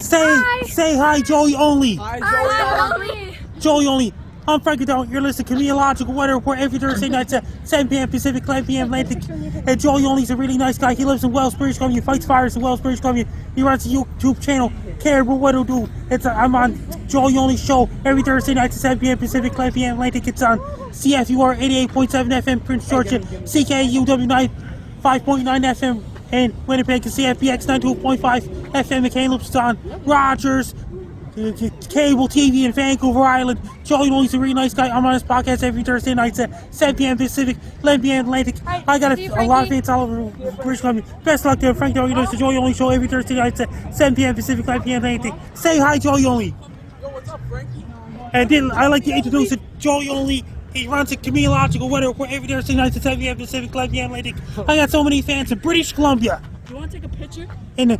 Say hi, Joey only. Hi, Joey. Joey only. I'm Frankie Down. You're listening to Comedeorology weather report every Thursday night at 7 p.m. Pacific, 11 p.m. Atlantic. And Joey only's a really nice guy. He lives in Wells, British Columbia. He fights fires in Wells, British Columbia. He runs a YouTube channel, Caribou Weather Do. I'm on Joey Only's show every Thursday night at 7 p.m. Pacific, 11 p.m. Atlantic. It's on CFUR 88.7 FM, Prince Georgia, CKUW 5.9 FM, and Winnipeg, and CFPX 92.5 FM in Kamloops. It's on Rogers cable TV in Vancouver Island. Joey Only's a really nice guy. I'm on his podcast every Thursday nights at 7 p.m. Pacific, 11 p.m. Atlantic. I got a lot of fans all over British Columbia. Best luck to Frank Down. It's the Joey Only show every Thursday nights at 7 p.m. Pacific, 11 p.m. Atlantic. Say hi, Joey Only. Yo, what's up, Frankie? And then I like to introduce Joey Only. He runs a Comedeorological weather report every Thursday nights at 7 p.m. Pacific, 11 p.m. Atlantic. I got so many fans in British Columbia. You want to take a picture? And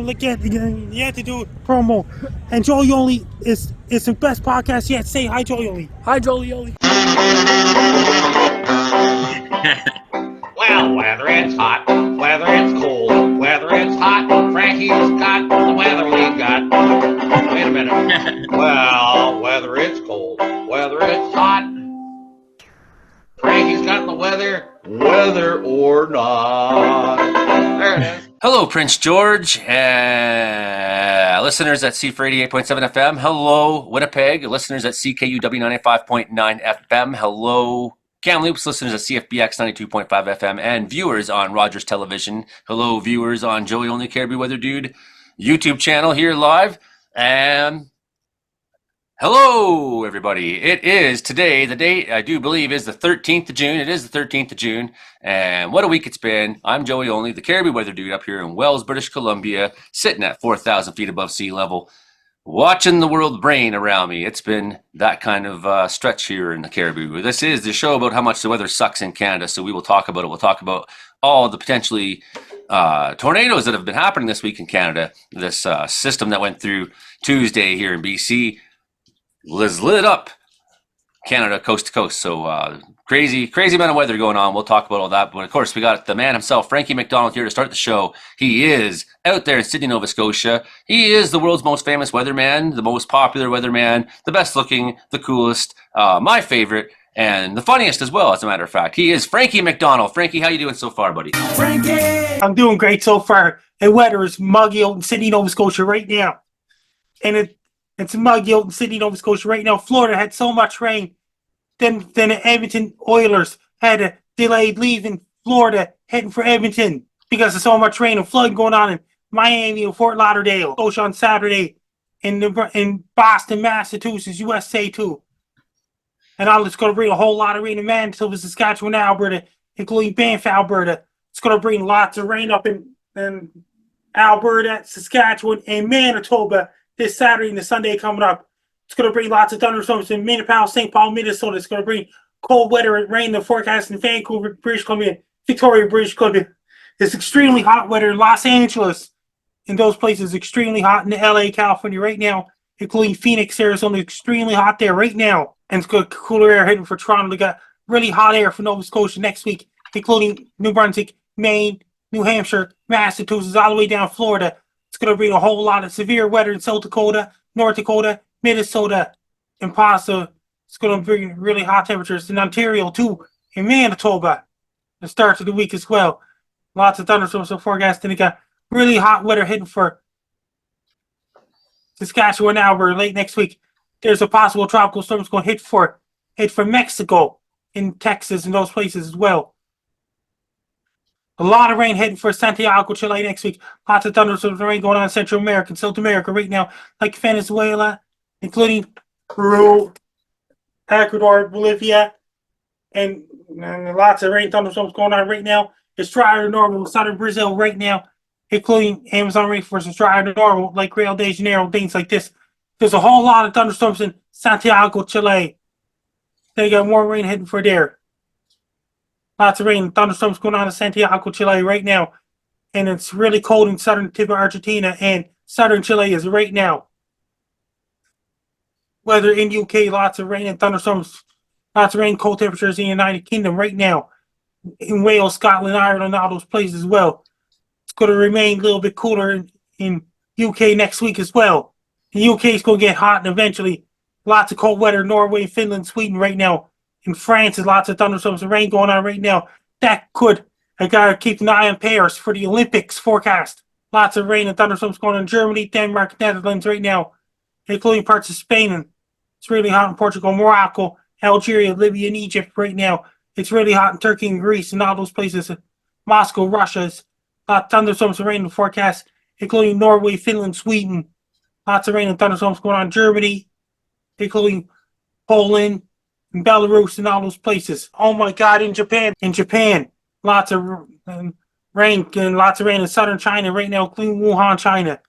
look at you have to do promo. And Joey Only is the best podcast yet. Say hi, Joey Only. Hi, Joey Only. Well, whether it's hot, whether it's cold, whether it's hot, Frankie's got the weather we got. Wait a minute. Well, whether it's cold, whether it's hot, Frankie's got the weather, whether or not. There it is. Hello, Prince George, listeners at C4 88.7 FM. Hello, Winnipeg, listeners at CKUW 95.9 FM. Hello, Kamloops, listeners at CFBX 92.5 FM, and viewers on Rogers Television. Hello, viewers on Joey Only Caribou Weather Dude YouTube channel here live. And hello, everybody. It is today, the date I do believe is the 13th of June. It is the 13th of June. And what a week it's been. I'm Joey Only, the Caribou Weather Dude up here in Wells, British Columbia, sitting at 4,000 feet above sea level, watching the world rain around me. It's been that kind of stretch here in the Caribou. This is the show about how much the weather sucks in Canada, so we will talk about it. We'll talk about all the potentially tornadoes that have been happening this week in Canada. This system that went through Tuesday here in BC was lit up Canada coast to coast. So crazy amount of weather going on. We'll talk about all that. But of course, we got the man himself, Frankie McDonald, here to start the show. He is out there in Sydney, Nova Scotia. He is the world's most famous weatherman, the most popular weatherman, the best looking, the coolest, my favorite, and the funniest as well, as a matter of fact. He is Frankie McDonald. Frankie, how you doing so far, buddy? Frankie! I'm doing great so far. The weather is muggy out in Sydney, Nova Scotia right now. And it's muggy out in Sydney, Nova Scotia right now. Florida had so much rain. Then the Edmonton Oilers had a delayed leaving Florida, heading for Edmonton because of so much rain and flooding going on in Miami and Fort Lauderdale. Scotia on Saturday, in Boston, Massachusetts, USA too. And all it's going to bring a whole lot of rain in Manitoba, Saskatchewan, Alberta, including Banff, Alberta. It's going to bring lots of rain up in Alberta, Saskatchewan, and Manitoba this Saturday and the Sunday coming up. It's going to bring lots of thunderstorms in Minneapolis, St. Paul, Minnesota. It's going to bring cold weather and rain. The forecast in Vancouver, British Columbia, Victoria, British Columbia. It's extremely hot weather in Los Angeles. In those places, extremely hot in LA, California right now, including Phoenix, Arizona. Extremely hot there right now. And it's got cooler air heading for Toronto. They got really hot air for Nova Scotia next week, including New Brunswick, Maine, New Hampshire, Massachusetts, all the way down Florida. It's going to bring a whole lot of severe weather in South Dakota, North Dakota, Minnesota, and Pasa. It's going to bring really hot temperatures in Ontario too, in Manitoba. The start of the week as well. Lots of thunderstorms are forecast, and they got really hot weather heading for Saskatchewan, Alberta late next week. There's a possible tropical storm that's going to hit for Mexico, in Texas, and those places as well. A lot of rain heading for Santiago, Chile next week. Lots of thunderstorms and rain going on in Central America and South America right now, like Venezuela, including Peru, Ecuador, Bolivia, and lots of rain thunderstorms going on right now. It's drier than normal in southern Brazil right now, including Amazon rainforest. It's drier than normal, like Rio de Janeiro, things like this. There's a whole lot of thunderstorms in Santiago, Chile. They got more rain heading for there. Lots of rain and thunderstorms going on in Santiago, Chile right now. And it's really cold in southern tip of Argentina and southern Chile is right now. Weather in UK, lots of rain and thunderstorms. Lots of rain, cold temperatures in the United Kingdom right now. In Wales, Scotland, Ireland, all those places as well. It's going to remain a little bit cooler in UK next week as well. The UK is going to get hot and eventually lots of cold weather. Norway, Finland, Sweden right now. In France, there's lots of thunderstorms and rain going on right now. That could, I gotta keep an eye on Paris for the Olympics forecast. Lots of rain and thunderstorms going on in Germany, Denmark, Netherlands right now, including parts of Spain. And it's really hot in Portugal, Morocco, Algeria, Libya, and Egypt right now. It's really hot in Turkey and Greece and all those places. Moscow, Russia's lots of thunderstorms and rain in the forecast, including Norway, Finland, Sweden. Lots of rain and thunderstorms going on in Germany, including Poland and Belarus and all those places. Oh my God, in Japan, lots of rain and lots of rain in southern China right now, including Wuhan, China.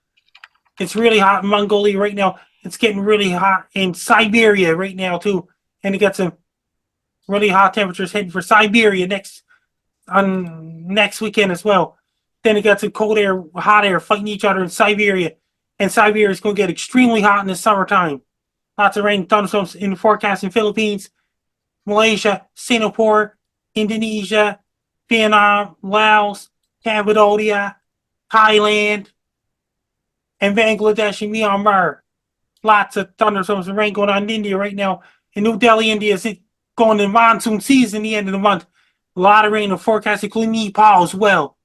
It's really hot in Mongolia right now. It's getting really hot in Siberia right now too, and it got some really hot temperatures heading for Siberia next weekend as well. Then it got some cold air, hot air fighting each other in Siberia, and Siberia is going to get extremely hot in the summertime. Lots of rain, thunderstorms in the forecast in Philippines, Malaysia, Singapore, Indonesia, Vietnam, Laos, Cambodia, Thailand, and Bangladesh and Myanmar. Lots of thunderstorms and rain going on in India right now. In New Delhi, India, is going to monsoon season the end of the month. A lot of rain in the forecast, including Nepal as well.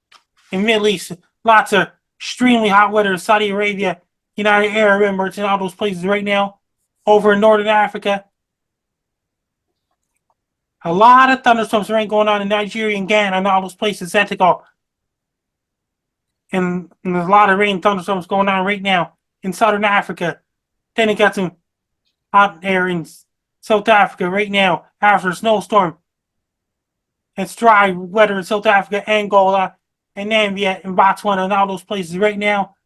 In the Middle East, lots of extremely hot weather in Saudi Arabia, United Arab Emirates, and all those places right now. Over in Northern Africa, a lot of thunderstorms and rain going on in Nigeria and Ghana and all those places, Senegal. And there's a lot of rain and thunderstorms going on right now in Southern Africa. Then it got some hot air in South Africa right now after a snowstorm. It's dry weather in South Africa, Angola, and Namibia, and Botswana, and all those places right now.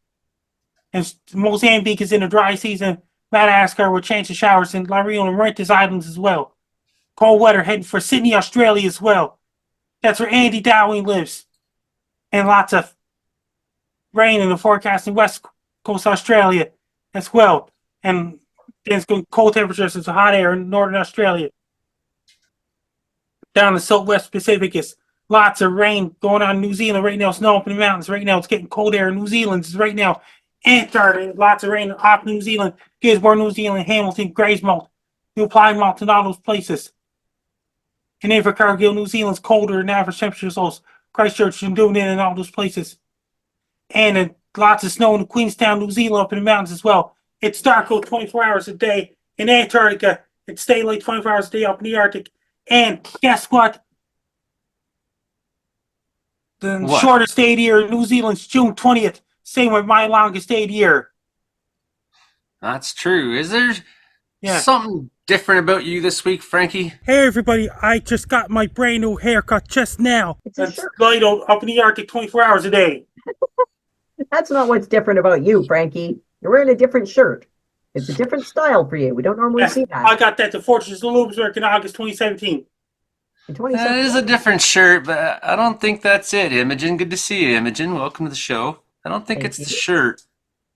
And Mozambique is in a dry season. Madagascar with chance of showers, and La Réunion and Mauritius Islands as well. Cold weather heading for Sydney, Australia as well. That's where Andy Dowling lives. And lots of rain in the forecast in West Coast Australia as well. And it's going cold temperatures and hot air in Northern Australia. Down the Southwest Pacific is lots of rain going on in New Zealand right now. Snow up in the mountains right now. It's getting cold air in New Zealand right now. Antarctica, lots of rain off New Zealand. Gisborne, New Zealand, Hamilton, Greysmouth, New Plymouth, and all those places. And then for Cargill, New Zealand's colder than average temperatures, those Christchurch and Dunedin and all those places. And lots of snow in Queenstown, New Zealand, up in the mountains as well. It's dark out 24 hours a day. In Antarctica, it's daylight 24 hours a day up in the Arctic. And guess what? The shortest day of the year in New Zealand's June 20th. Same with my longest day of the year. That's true. Is there something different about you this week, Frankie? Hey everybody, I just got my brand new haircut just now. It's light up in the Arctic 24 hours a day. That's not what's different about you, Frankie. You're wearing a different shirt. It's a different style for you. We don't normally see that. I got that at the Fortress of Louisburg in August 2017. That is a different shirt, but I don't think that's it, Imogen. Good to see you, Imogen. Welcome to the show. I don't think it's the shirt.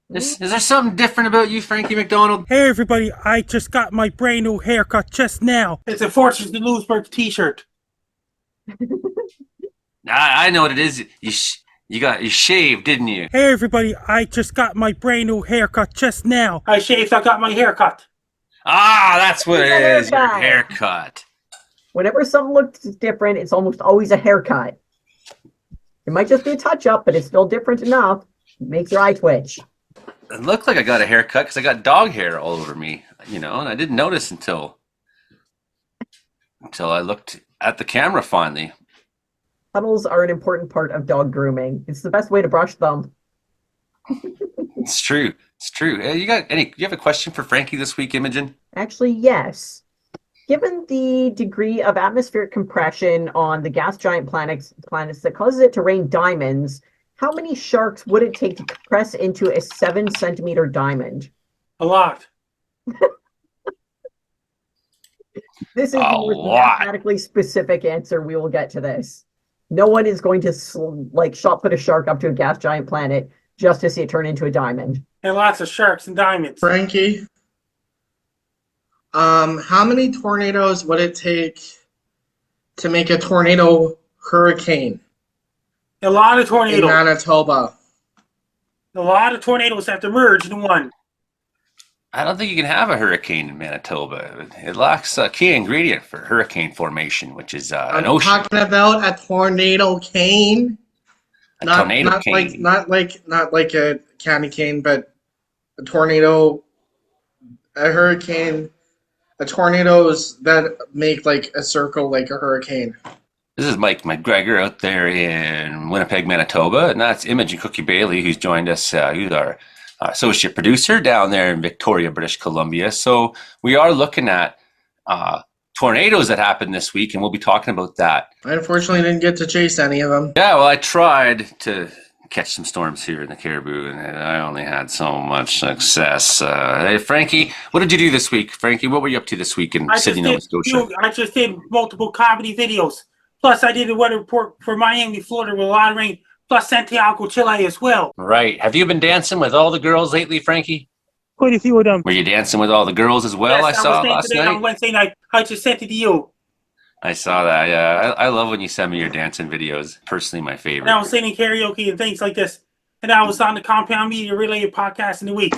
Is there something different about you, Frankie McDonald? Hey everybody, I just got my brand new haircut just now. It's a Fortress of Louisburg t-shirt. I know what it is. You shaved, didn't you? Hey everybody, I just got my brand new haircut just now. I shaved, I got my haircut. Ah, that's what it is, your haircut. Whenever something looks different, it's almost always a haircut. It might just be a touch-up, but it's still different enough. It makes your eye twitch. It looked like I got a haircut because I got dog hair all over me, and I didn't notice until I looked at the camera finally. Puddles are an important part of dog grooming. It's the best way to brush them. It's true. It's true. You have a question for Frankie this week, Imogen? Actually, yes. Given the degree of atmospheric compression on the gas giant planets that causes it to rain diamonds, how many sharks would it take to compress into a 7-centimeter diamond? A lot. This is the most mathematically specific answer we will get to this. No one is going to shot put a shark up to a gas giant planet just to see it turn into a diamond. And lots of sharks and diamonds. Frankie, how many tornadoes would it take to make a tornado hurricane? A lot of tornadoes. In Manitoba. A lot of tornadoes have to merge in one. I don't think you can have a hurricane in Manitoba. It lacks a key ingredient for hurricane formation, which is an I'm ocean. talking about a tornado cane. A tornado cane. Not like a candy cane, but a tornado, a hurricane, a tornadoes that make like a circle like a hurricane. This is Mike McGregor out there in Winnipeg, Manitoba, and that's Imogen Cookie Bailey, who's joined us, who's our associate producer down there in Victoria, British Columbia. So we are looking at tornadoes that happened this week, and we'll be talking about that. I unfortunately didn't get to chase any of them. Yeah, well, I tried to catch some storms here in the Cariboo, and I only had so much success. Hey, Frankie, what did you do this week? Frankie, what were you up to this week in Sydney, Nova Scotia? I just did multiple comedy videos. Plus, I did a weather report for Miami, Florida with a lot of rain. Plus, Santiago, Chile as well. Right. Have you been dancing with all the girls lately, Frankie? Quite a few of them. Were you dancing with all the girls as well? Yes, I saw was last today night. on Wednesday night. I just sent it to you. I saw that. Yeah, I love when you send me your dancing videos. Personally, my favorite. And I was singing karaoke and things like this. And I was on the Compound Media Related podcast in the week.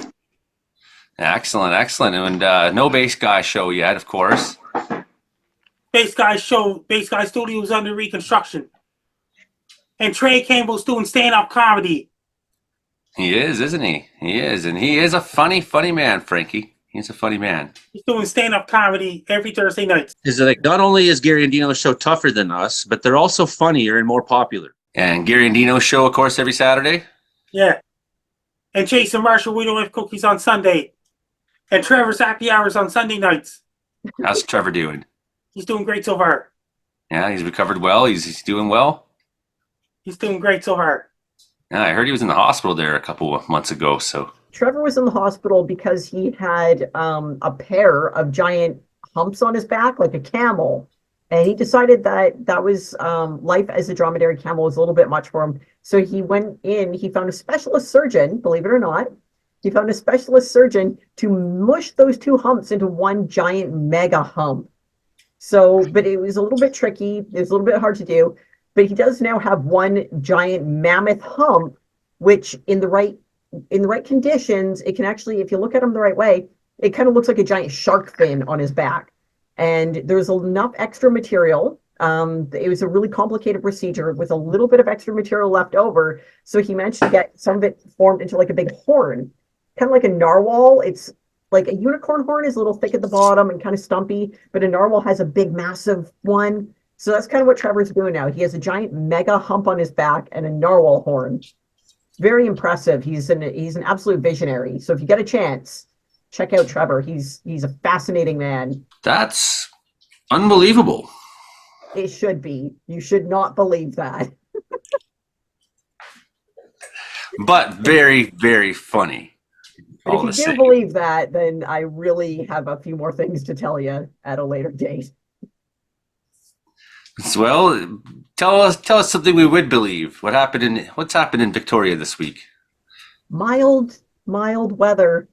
Excellent, excellent. And no Bass Guy show yet, of course. Bass Guy Studio is under reconstruction. And Trey Campbell's doing stand-up comedy. He is, isn't he? He is. And he is a funny, funny man, Frankie. He's a funny man. He's doing stand-up comedy every Thursday night. Is like not only is Gary and Dino's show tougher than us, but they're also funnier and more popular. And Gary and Dino's show, of course, every Saturday. Yeah. And Jason Marshall, We Don't Have Cookies on Sunday. And Trevor's Happy Hours on Sunday nights. How's Trevor doing? He's doing great so far. Yeah, he's recovered well. He's doing well. He's doing great so far. Yeah, I heard he was in the hospital there a couple of months ago. So Trevor was in the hospital because he had a pair of giant humps on his back, like a camel. And he decided that was life as a dromedary camel was a little bit much for him. So he went in, he found a specialist surgeon, believe it or not. He found a specialist surgeon to mush those two humps into one giant mega hump. So, but it was a little bit tricky. It was a little bit hard to do. But he does now have one giant mammoth hump, which in the right conditions, it can actually, if you look at him the right way, it kind of looks like a giant shark fin on his back. And there's enough extra material. It was a really complicated procedure with a little bit of extra material left over. So he managed to get some of it formed into like a big horn, kind of like a narwhal. It's like a unicorn horn is a little thick at the bottom and kind of stumpy, but a narwhal has a big, massive one. So that's kind of what Trevor's doing now. He has a giant mega hump on his back and a narwhal horn. Very impressive. He's an absolute visionary. So if you get a chance, check out Trevor. He's a fascinating man. that's unbelievable. It should be. You should not believe that. But very, very funny. But if you do believe that, then I really have a few more things to tell you at a later date. Well, tell us something we would believe. What's happened in Victoria this week? Mild weather.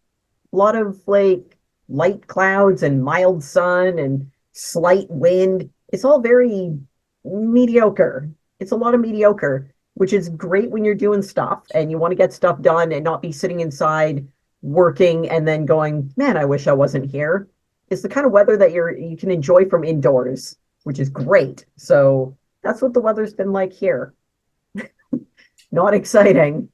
A lot of like light clouds and mild sun and slight wind. It's all very mediocre. It's a lot of mediocre, which is great when you're doing stuff and you want to get stuff done and not be sitting inside working and then going, man, I wish I wasn't here. It's the kind of weather that you can enjoy from indoors, which is great. So that's what the weather's been like here. Not exciting.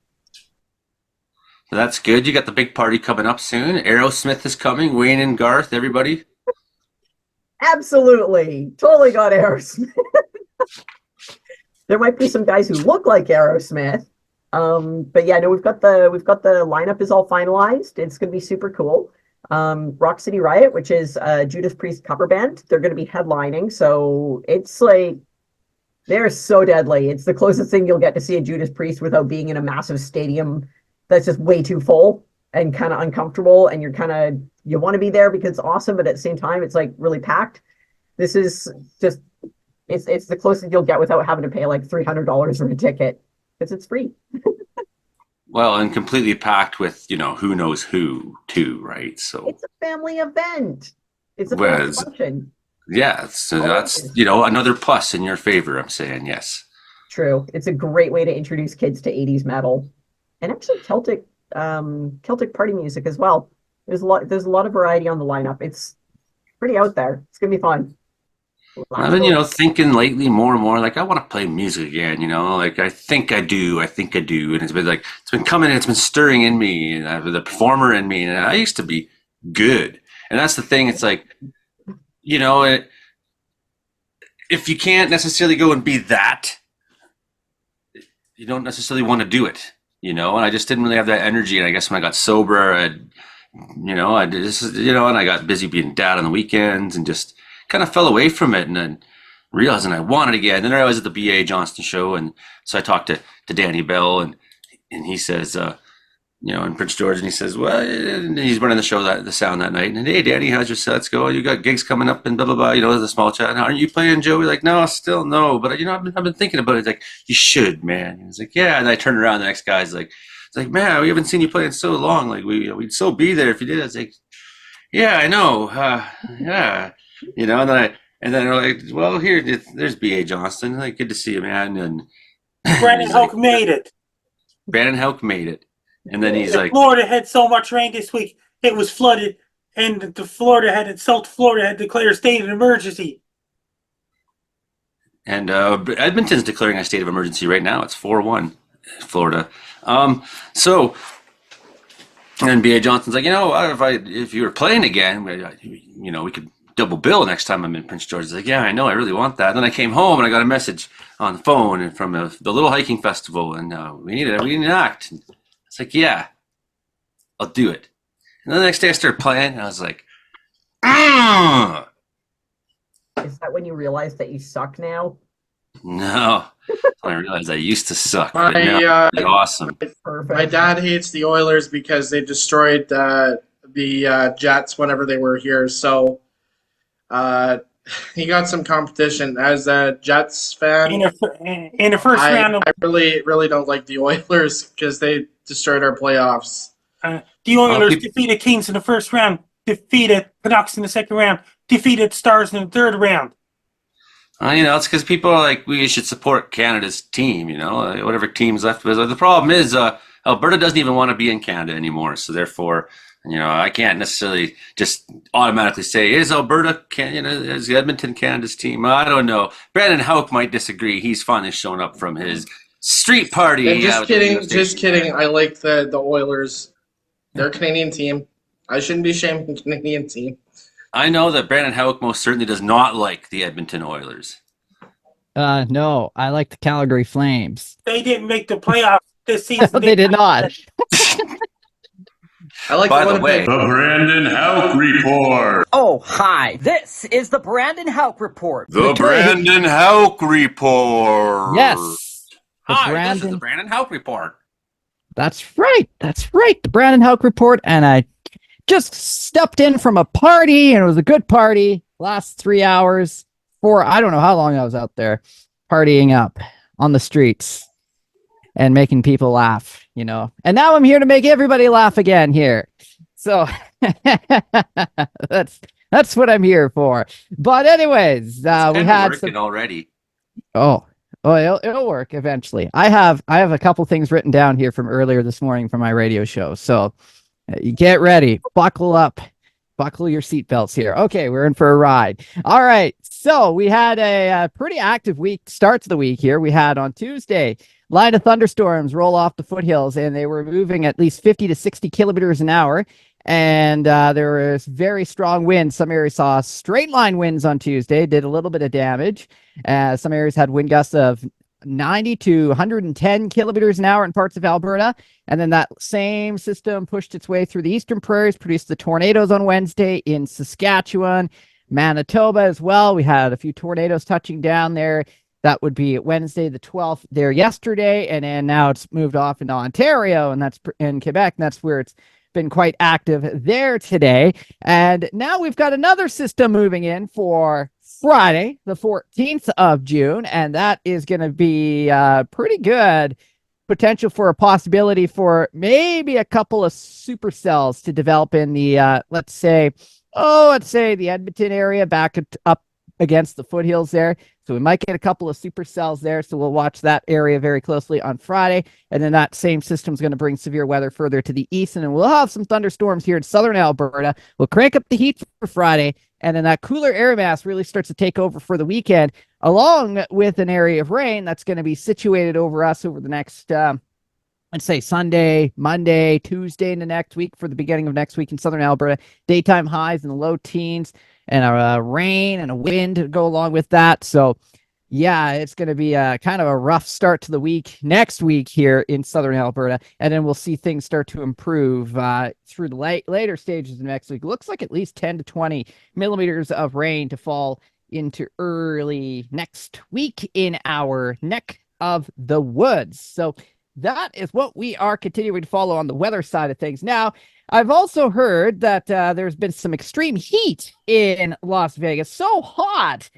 That's good. You got the big party coming up soon. Aerosmith is coming. Wayne and Garth, everybody. Absolutely. Totally got Aerosmith. There might be some guys who look like Aerosmith. But yeah, no, we've got the lineup is all finalized. It's gonna be super cool. Rock City Riot, which is a Judas Priest cover band, they're gonna be headlining. So it's like they're so deadly. It's the closest thing you'll get to see a Judas Priest without being in a massive stadium that's just way too full and kind of uncomfortable, and you want to be there because it's awesome, but at the same time it's like really packed. This is just it's the closest you'll get without having to pay like $300 for a ticket because it's free. Well, and completely packed with, who knows who too, right? So It's a family event. It's a family function. Yeah, so that's another plus in your favor, I'm saying. Yes. True. It's a great way to introduce kids to 80s metal. and actually Celtic party music as well. There's a lot of variety on the lineup. It's pretty out there. It's gonna be fun. I've been, thinking lately more and more, like, I want to play music again, like, I think I do. And it's been coming, it's been stirring in me, and I have the performer in me, and I used to be good. And that's the thing, it's like, if you can't necessarily go and be that, you don't necessarily want to do it, and I just didn't really have that energy. And I guess when I got sober, I just, and I got busy being dad on the weekends and just kind of fell away from it, and then realizing I wanted it again. Then I was at the B.A. Johnston show, and so I talked to Danny Bell, and he says, in Prince George, and he says, well, and he's running the show, the sound that night, and hey, Danny, how's your sets going? You got gigs coming up and blah blah blah. The small chat. Aren't you playing, Joey? Like, no, still no, but I've been thinking about it. It's like, you should, man. And he's like, yeah. And I turned around, the next guy's like, it's like, man, we haven't seen you play in so long. Like, we'd so be there if you did. I was like, yeah, I know, yeah, and then they're like, well, here, there's B.A. Johnston. Like, good to see you, man. And Brandon Hoke made it. Brandon Hoke made it. And then he's like, Florida had so much rain this week, it was flooded, and South Florida had declared a state of emergency. And Edmonton's declaring a state of emergency right now. It's 4-1, Florida. So, and B.A. Johnston's like, if you were playing again, we could double bill next time I'm in Prince George. He's like, yeah, I know, I really want that. And then I came home and I got a message on the phone and from the Little Hiking Festival, and we need an act. And it's like, yeah, I'll do it. And then the next day I started playing, and I was like, Is that when you realize that you suck now? no. I realized I used to suck. My, But now it's awesome. Perfect. My dad hates the Oilers because they destroyed the Jets whenever they were here. So he got some competition as a Jets fan. In the first round, I really don't like the Oilers because they destroyed our playoffs. the Oilers defeated Kings in the first round, defeated Canucks in the second round, defeated Stars in the third round. It's because people are like, we should support Canada's team, whatever team's left with us. The problem is Alberta doesn't even want to be in Canada anymore. So therefore, I can't necessarily just automatically say, is Alberta, is Edmonton Canada's team? I don't know. Brandon Hoke might disagree. He's finally shown up from his street party. And just kidding. I like the Oilers. They're a Canadian team. I shouldn't be ashamed of the Canadian team. I know that Brandon Hoke most certainly does not like the Edmonton Oilers. No, I like the Calgary Flames. They didn't make the playoffs this season. They did not. I like By the way, The Brandon Houk Report. Oh, hi. This is the Brandon Houk Report. the Brandon Hoke Report. Yes. This is the Brandon Hoke Report. That's right. The Brandon Houk Report. And I just stepped in from a party, and it was a good party. Last 3 hours. I don't know how long I was out there partying up on the streets and making people laugh, And now I'm here to make everybody laugh again here. So that's what I'm here for. But anyways, we had working already. Oh, it'll work eventually. I have a couple things written down here from earlier this morning from my radio show. So you get ready, buckle up, buckle your seatbelts here. Okay, we're in for a ride. All right. So we had a pretty active start to the week here. We had on Tuesday, line of thunderstorms roll off the foothills, and they were moving at least 50 to 60 kilometers an hour. And there was very strong winds. Some areas saw straight line winds on Tuesday, did a little bit of damage. Some areas had wind gusts of 90 to 110 kilometers an hour in parts of Alberta. And then that same system pushed its way through the eastern prairies, produced the tornadoes on Wednesday in Saskatchewan, Manitoba as well. We had a few tornadoes touching down there. That would be Wednesday the 12th there yesterday. And then now it's moved off into Ontario, and that's in Quebec. And that's where it's been quite active there today. And now we've got another system moving in for Friday, the 14th of June. And that is going to be pretty good potential for a possibility for maybe a couple of supercells to develop in the, let's say the Edmonton area back up against the foothills there. So we might get a couple of supercells there. So we'll watch that area very closely on Friday. And then that same system is going to bring severe weather further to the east. And then we'll have some thunderstorms here in southern Alberta. We'll crank up the heat for Friday. And then that cooler air mass really starts to take over for the weekend, along with an area of rain that's going to be situated over us over the next, let's say Sunday, Monday, Tuesday into next week for the beginning of next week in southern Alberta. Daytime highs in the low teens and a rain and a wind to go along with that. So yeah, it's going to be kind of a rough start to the week next week here in southern Alberta. And then we'll see things start to improve through the later stages of next week. Looks like at least 10 to 20 millimeters of rain to fall into early next week in our neck of the woods. So that is what we are continuing to follow on the weather side of things. Now, I've also heard that there's been some extreme heat in Las Vegas, so hot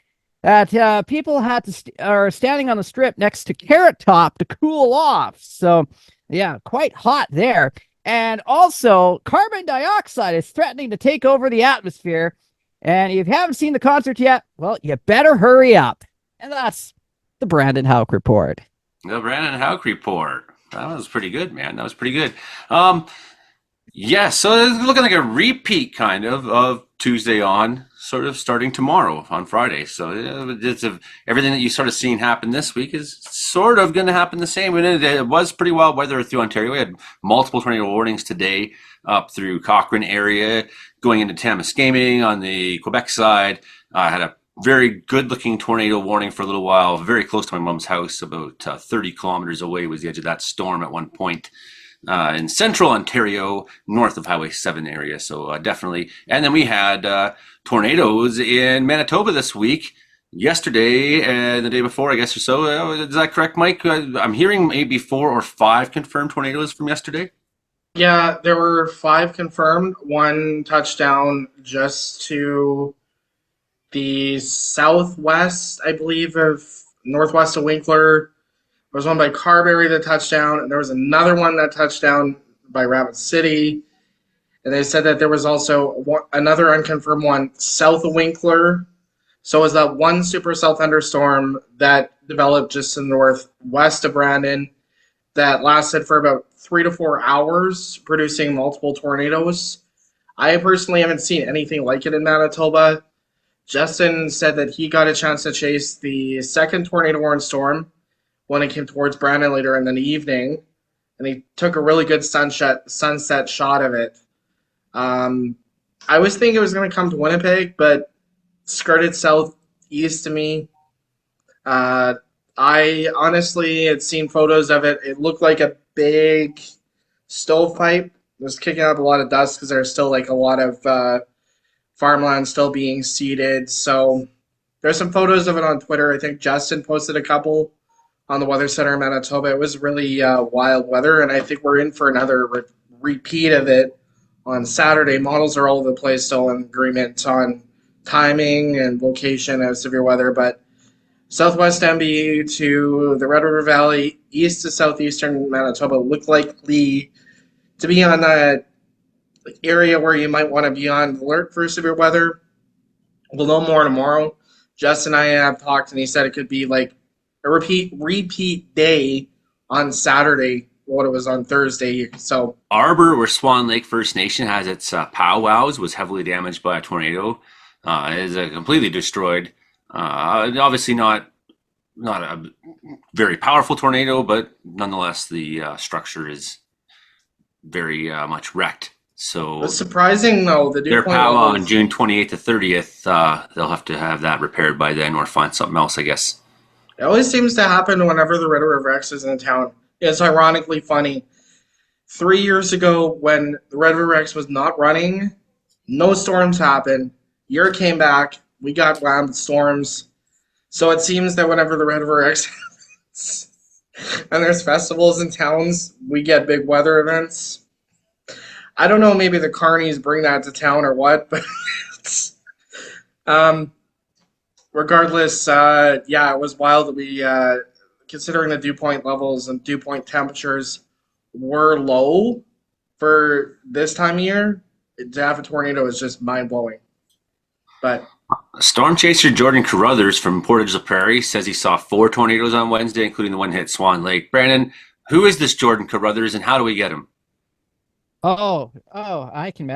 that people had to are standing on the strip next to Carrot Top to cool off. So, yeah, quite hot there. And also, carbon dioxide is threatening to take over the atmosphere. And if you haven't seen the concert yet, well, you better hurry up. And that's the Brandon Houck Report. The Brandon Houck Report. That was pretty good, man. That was pretty good. Yeah, so it's looking like a repeat kind of Tuesday on, sort of starting tomorrow on Friday. So it's everything that you sort of seen happen this week is sort of going to happen the same. And it was pretty wild weather through Ontario. We had multiple tornado warnings today up through Cochrane area, going into Tamaskaming on the Quebec side. I had a very good-looking tornado warning for a little while, very close to my mom's house, about 30 kilometers away was the edge of that storm at one point in central Ontario, north of Highway 7 area. So definitely. And then we had tornadoes in Manitoba this week, yesterday and the day before, I guess, or so. Is that correct, Mike? I'm hearing maybe 4 or 5 confirmed tornadoes from yesterday. Yeah, there were 5 confirmed. 1 touchdown just to the southwest, I believe, of northwest of Winkler. There was one by Carberry that touchdown, and there was another one that touchdown by Rapid City. And they said that there was also another unconfirmed one south of Winkler. So it was that one supercell thunderstorm that developed just to the northwest of Brandon that lasted for about 3 to 4 hours, producing multiple tornadoes. I personally haven't seen anything like it in Manitoba. Justin said that he got a chance to chase the second tornado warning storm when it came towards Brandon later in the evening, and he took a really good sunset shot of it. I was thinking it was going to come to Winnipeg, but skirted southeast to me. I honestly had seen photos of it. It looked like a big stovepipe. It was kicking up a lot of dust because there's still like a lot of farmland still being seeded. So there's some photos of it on Twitter. I think Justin posted a couple on the Weather Center in Manitoba. It was really wild weather, and I think we're in for another repeat of it on Saturday. Models are all over the place, still in agreement on timing and location of severe weather, but southwest MBU to the Red River Valley, east to southeastern Manitoba look likely to be on that area where you might want to be on alert for severe weather. We'll know more tomorrow. Justin and I have talked, and he said it could be like a repeat day on Saturday, what it was on Thursday. So Arbor, where Swan Lake First Nation has its powwows, was heavily damaged by a tornado. It is completely destroyed. Obviously not a very powerful tornado, but nonetheless the structure is very much wrecked. So it's surprising though. Their powwow on June 28th to 30th, they'll have to have that repaired by then or find something else, I guess. It always seems to happen whenever the Red River X is in town. It's ironically funny. 3 years ago, when the Red River X was not running, no storms happened. Year came back, we got whammed with storms. So it seems that whenever the Red River X happens and there's festivals in towns, we get big weather events. I don't know, maybe the carnies bring that to town or what, but regardless, yeah, it was wild that we, considering the dew point levels and dew point temperatures were low for this time of year, to have a tornado is just mind-blowing. But Storm chaser Jordan Carruthers from Portage la Prairie says he saw 4 tornadoes on Wednesday, including the one hit Swan Lake. Brandon, who is this Jordan Carruthers and how do we get him? I can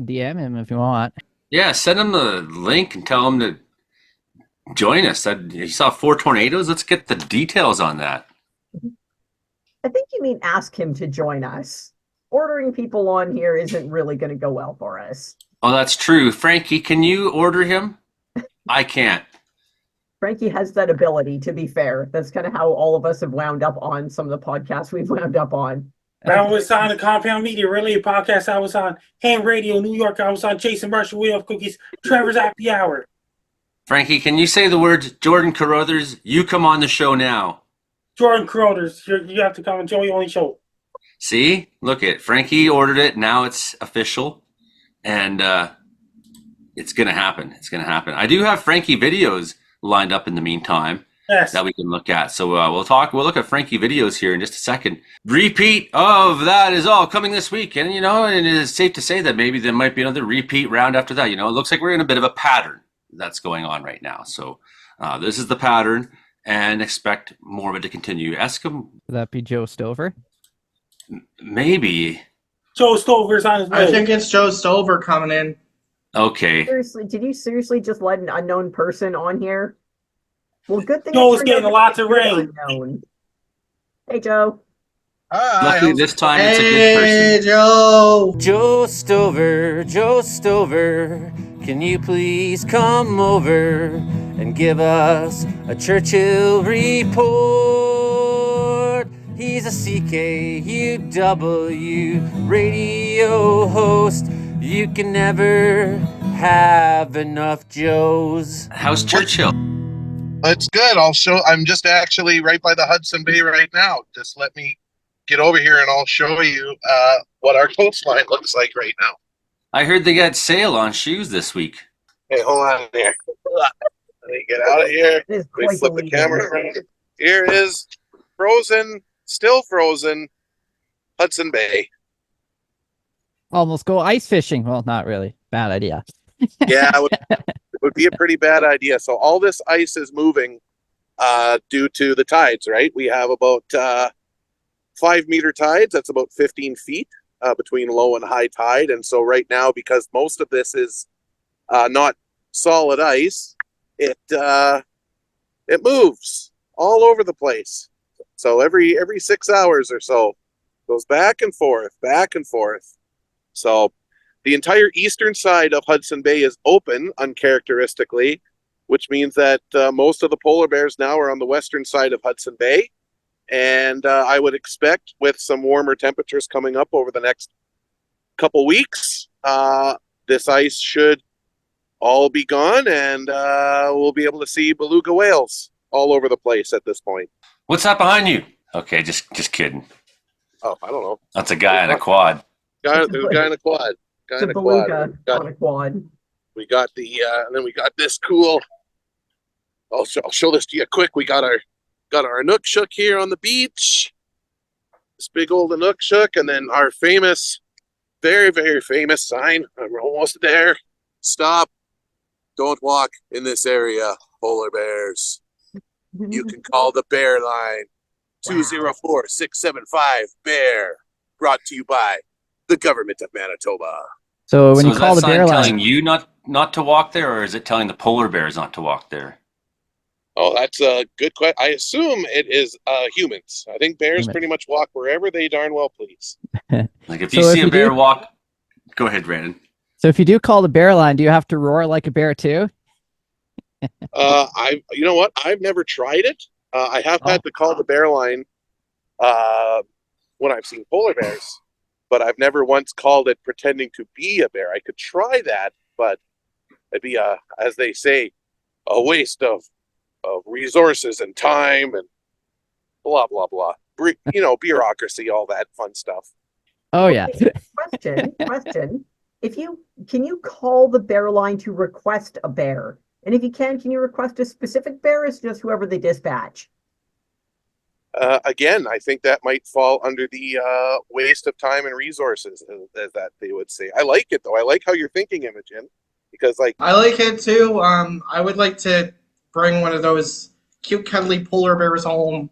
DM him if you want. Yeah, send him the link and tell him to join us. He saw 4 tornadoes. Let's get the details on that. I think you mean ask him to join us. Ordering people on here isn't really going to go well for us. Oh, that's true. Frankie, can you order him? I can't. Frankie has that ability, to be fair. That's kind of how all of us have wound up on some of the podcasts we've wound up on. I was on the Compound Media Relay podcast. I was on Ham Radio New York. I was on Jason Marshall Wheel of Cookies, Trevor's Happy Hour. Frankie, can you say the words Jordan Carruthers? You come on the show now. Jordan Carruthers, you have to come on Joey Only Show. See? Look it. Frankie ordered it. Now it's official. And it's going to happen. It's going to happen. I do have Frankie videos lined up in the meantime. Yes. That we can look at. So we'll look at Frankie videos here in just a second. Repeat of that is all coming this week. And, and it is safe to say that maybe there might be another repeat round after that. It looks like we're in a bit of a pattern that's going on right now. So this is the pattern and expect more of it to continue. Ask him. Would that be Joe Stover? Maybe. Joe Stover's on his way. I think it's Joe Stover coming in. Okay. Seriously, did you seriously just let an unknown person on here? Well, good thing Joe's getting lots of rain. Unknown. Hey, Joe. Luckily this time it's a good Hey, person. Joe. Joe Stover, can you please come over and give us a Churchill report? He's a CKUW radio host. You can never have enough Joes. How's Churchill? It's good. I'm just actually right by the Hudson Bay right now. Just let me get over here and I'll show you what our coastline looks like right now. I heard they got sale on shoes this week. Hey, hold on there. Let me get out of here. It is Let me quite flip the the camera around. Here is still frozen Hudson Bay. Almost go ice fishing. Well, not really. Bad idea. Yeah, it would be a pretty bad idea. So all this ice is moving due to the tides, right? We have about 5-meter tides. That's about 15 feet between low and high tide. And so right now, because most of this is not solid ice, it moves all over the place. So every 6 hours or so goes back and forth, back and forth. So the entire eastern side of Hudson Bay is open, uncharacteristically, which means that most of the polar bears now are on the western side of Hudson Bay. And I would expect with some warmer temperatures coming up over the next couple weeks, this ice should all be gone and we'll be able to see beluga whales all over the place at this point. What's that behind you? Okay, just kidding. Oh, I don't know. That's a guy on a quad. There's a guy in a quad. It's a beluga on a quad. We got and then we got this cool. I'll show this to you quick. We got our Inukshuk here on the beach. This big old Inukshuk, and then our famous, very, very famous sign. We're almost there. Stop. Don't walk in this area, polar bears. You can call the bear line. 204-675-BEAR. Brought to you by the government of Manitoba. So when So you is call that the bear sign line, telling you not to walk there, or is it telling the polar bears not to walk there? Oh, that's a good question. I assume it is humans. I think bears Humans. pretty much walk wherever they darn well please. Like if So you if see a you bear do- walk, go ahead, Brandon. so if you do call the bear line, do you have to roar like a bear too? You know what? I've never tried it. I have had to call the bear line when I've seen polar bears, but I've never once called it pretending to be a bear. I could try that, but it'd be as they say, a waste of resources and time and blah blah blah. Bureaucracy, all that fun stuff. Oh yeah. Question. Can you call the bear line to request a bear? And if you can you request a specific bear, or is it just whoever they dispatch? Again, I think that might fall under the waste of time and resources, as that they would say. I like it though. I like how you're thinking, Imogen. because like I like it too. I would like to bring one of those cute, cuddly polar bears home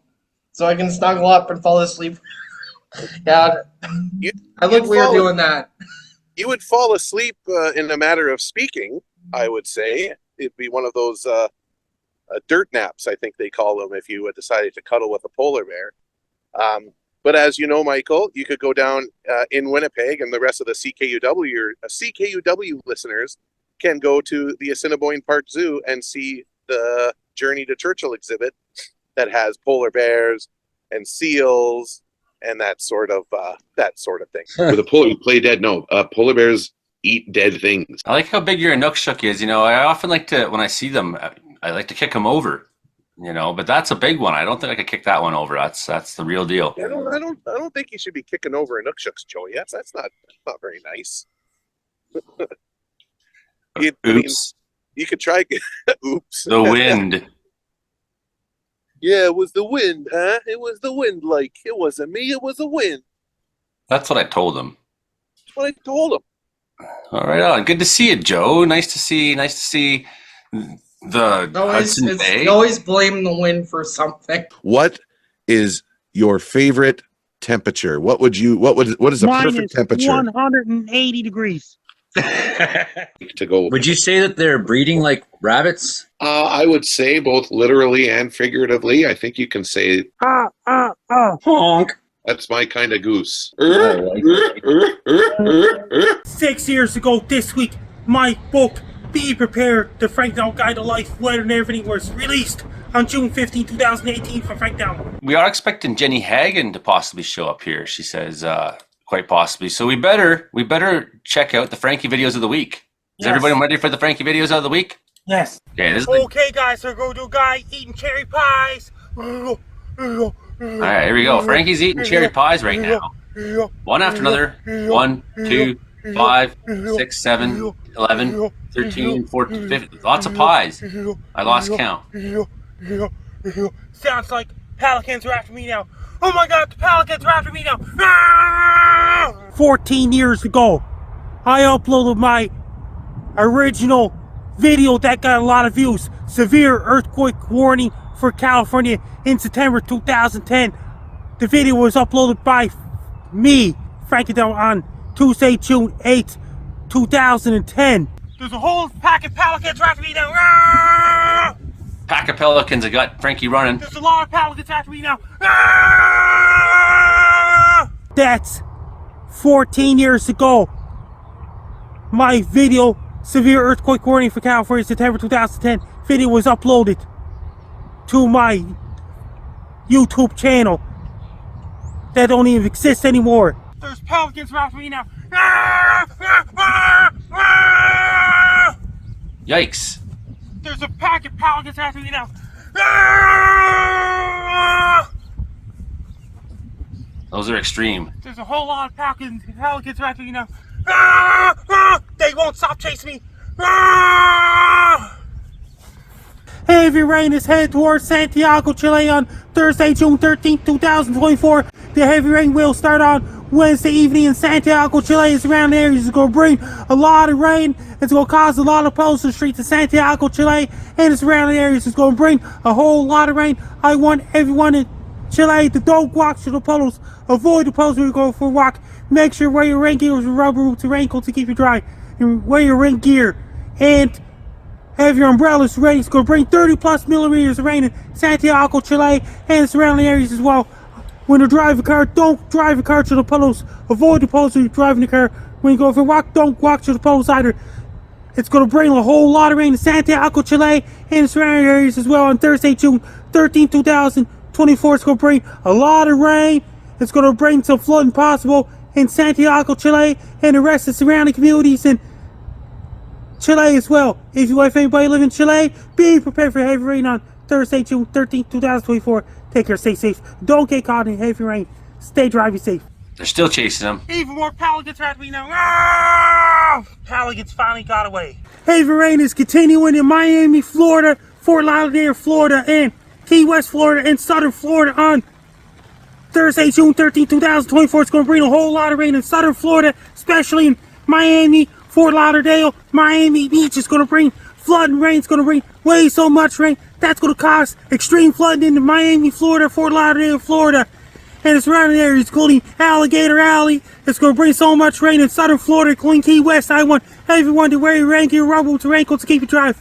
so I can snuggle up and fall asleep. Yeah, I look weird doing that. You would fall asleep in a matter of speaking, I would say. It'd be one of those dirt naps, I think they call them, if you decided to cuddle with a polar bear. But as you know, Michael, you could go down in Winnipeg, and the rest of the CKUW listeners can go to the Assiniboine Park Zoo and see the Journey to Churchill exhibit that has polar bears and seals and that sort of thing. With a polar, you play dead. No, polar bears eat dead things. I like how big your Inukshuk is. You know, I often like to, when I see them, I like to kick them over. You know, but that's a big one. I don't think I could kick that one over. That's the real deal. I don't think you should be kicking over Inukshuks, Joey. That's not very nice. Oops. You could try. Oops. The wind. Yeah, it was the wind, huh? It was the wind. Like it wasn't me. It was the wind. That's what I told him. That's what I told him. All right, on. Good to see you, Joe. Nice to see the Hudson Bay. You always blame the wind for something. What is your favorite temperature? What is a perfect temperature? 180 degrees. To go. Would you say that they're breeding like rabbits? I would say both literally and figuratively. I think you can say honk. That's my kind of goose. 6 years ago this week, my book, Be Prepared, The Frank Down Guide to Life, Weather and Everything, was released on June 15, 2018 from Frank Down. We are expecting Jenny Hagen to possibly show up here, she says, quite possibly. So we better check out the Frankie videos of the week. Is everybody ready for the Frankie videos of the week? Yes. Okay, guys, we're going to do a guy eating cherry pies. All right, here we go. Frankie's eating cherry pies right now. One after another. 1, 2, 5, 6, 7, 11, 13, 14, 15. Lots of pies. I lost count. Sounds like pelicans are after me now. Oh my god, the pelicans are after me now. Ah! 14 years ago, I uploaded my original video that got a lot of views. Severe earthquake warning for California in September 2010. The video was uploaded by me, Frankie Down, on Tuesday, June 8th, 2010. There's a whole pack of pelicans after me now. Ah! Pack of pelicans that got Frankie running. There's a lot of pelicans after me now. Ah! That's 14 years ago. My video, Severe Earthquake Warning for California, September 2010, video was uploaded to my YouTube channel that don't even exist anymore. There's pelicans after me now. Yikes. There's a pack of pelicans after me now. Those are extreme. There's a whole lot of pelicans after me now. They won't stop chasing me. Heavy rain is headed towards Santiago, Chile on Thursday, June 13th, 2024. The heavy rain will start on Wednesday evening in Santiago, Chile. And surrounding areas is going to bring a lot of rain. It's going to cause a lot of puddles in the streets of Santiago, Chile. And the surrounding areas is going to bring a whole lot of rain. I want everyone in Chile to don't walk through the puddles. Avoid the puddles when you go for a walk. Make sure you wear your rain gear with rubber boots and raincoats to keep you dry. And wear your rain gear. And have your umbrellas ready. It's going to bring 30 plus millimeters of rain in Santiago, Chile, and the surrounding areas as well. When you drive a car, don't drive a car to the puddles. Avoid the puddles when you're driving the car. When you go for a walk, don't walk to the puddles either. It's going to bring a whole lot of rain in Santiago, Chile, and the surrounding areas as well on Thursday, June 13, 2024. It's going to bring a lot of rain. It's going to bring some flooding possible in Santiago, Chile, and the rest of the surrounding communities in Chile as well. If you have anybody live in Chile, be prepared for heavy rain on Thursday, June 13th, 2024. Take care, stay safe. Don't get caught in heavy rain. Stay driving safe. They're still chasing them. Even more pelicans after me now. Ah! Pelicans finally got away. Heavy rain is continuing in Miami, Florida, Fort Lauderdale, Florida, and Key West, Florida, and Southern Florida on Thursday, June 13th, 2024. It's going to bring a whole lot of rain in Southern Florida, especially in Miami, Fort Lauderdale, Miami Beach is going to bring flood and rain. It's going to bring way so much rain. That's going to cause extreme flooding into Miami, Florida, Fort Lauderdale, Florida, and the surrounding areas, including Alligator Alley. It's going to bring so much rain in southern Florida, including Key West. I want everyone to wear your rain gear, rubber boots, raincoats to keep you dry.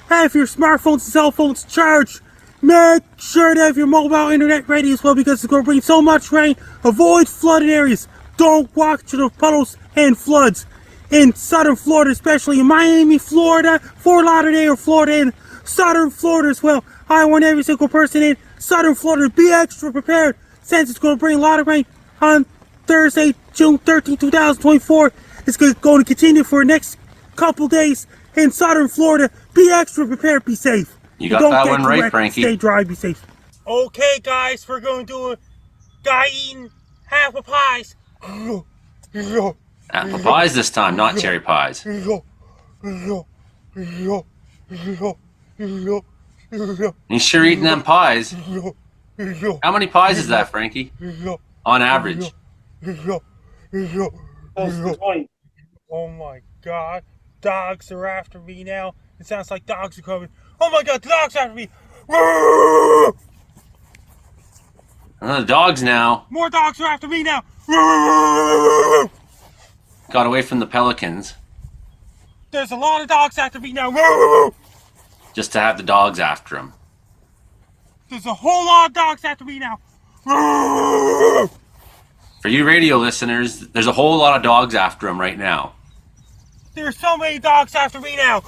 Have your smartphones and cell phones charged. Make sure to have your mobile internet ready as well, because it's going to bring so much rain. Avoid flooded areas. Don't walk to the puddles and floods in southern Florida, especially in Miami, Florida, Fort Lauderdale, Florida, and southern Florida as well. I want every single person in southern Florida to be extra prepared, since it's going to bring a lot of rain on Thursday, June 13, 2024. It's going to continue for the next couple days in southern Florida. Be extra prepared, be safe. You got that one right, Frankie. Stay dry, be safe. Okay, guys, we're going to do a guy eating apple pies. Apple pies this time, not cherry pies. He's sure eating them pies. How many pies is that, Frankie? On average. Oh my god. Dogs are after me now. It sounds like dogs are coming. Oh my god, the dogs are after me. The dogs now. More dogs are after me now. Got away from the pelicans. There's a lot of dogs after me now. Just to have the dogs after him. There's a whole lot of dogs after me now. For you radio listeners, there's a whole lot of dogs after him right now. There's so many dogs after me now.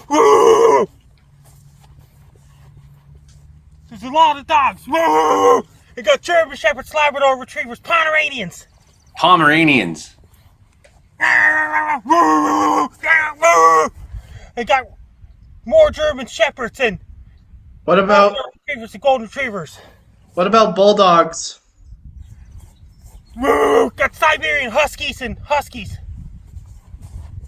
There's a lot of dogs. They got German Shepherds, Labrador Retrievers, Pomeranians. Pomeranians. They got more German Shepherds and What about Retrievers and Golden Retrievers. what about bulldogs? Got Siberian Huskies and Huskies.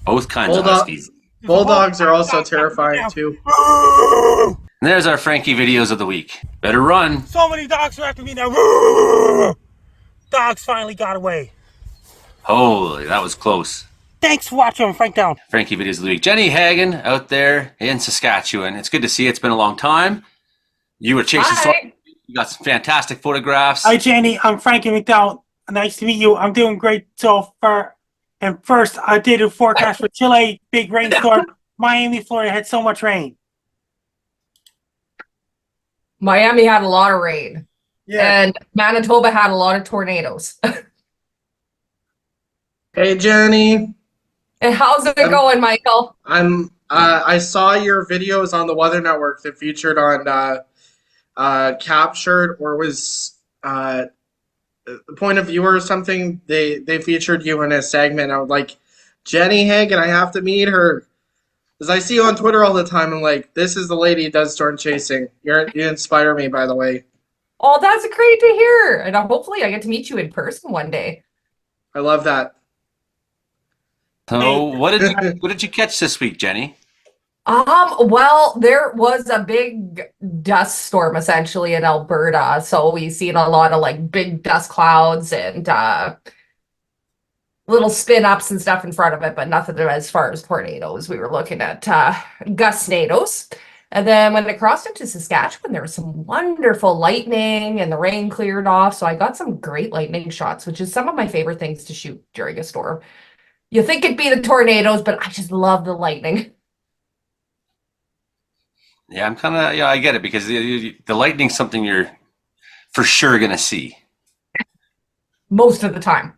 Both kinds of huskies. Bulldogs are also terrifying too. And there's our Frankie videos of the week. Better run. So many dogs are after me now. Dogs finally got away. Holy, that was close. Thanks for watching, Frank Down. Frankie videos of the week. Jenny Hagen out there in Saskatchewan. It's good to see you. It's been a long time. You were chasing storms. You got some fantastic photographs. Hi, Jenny. I'm Frankie McDowell. Nice to meet you. I'm doing great so far. And first, I did a forecast for Chile. Big rainstorm. Miami, Florida had so much rain. Miami had a lot of rain. Yeah. And Manitoba had a lot of tornadoes. Hey Jenny. And how's it going, Michael? I saw your videos on the Weather Network that featured on Captured, or was the Point of View or something. They featured you in a segment. I was like, Jenny Hagen, I have to meet her. Because I see you on Twitter all the time. I'm like, this is the lady who does storm chasing. You inspire me, by the way. Oh, that's great to hear. And hopefully I get to meet you in person one day. I love that. So what did you catch this week, Jenny? Well, there was a big dust storm essentially in Alberta. So we've seen a lot of like big dust clouds and little spin ups and stuff in front of it, but nothing as far as tornadoes. We were looking at gustnadoes. And then when it crossed into Saskatchewan, there was some wonderful lightning and the rain cleared off. So I got some great lightning shots, which is some of my favorite things to shoot during a storm. You think it'd be the tornadoes, but I just love the lightning. Yeah, I get it, because the lightning's something you're for sure going to see. Most of the time.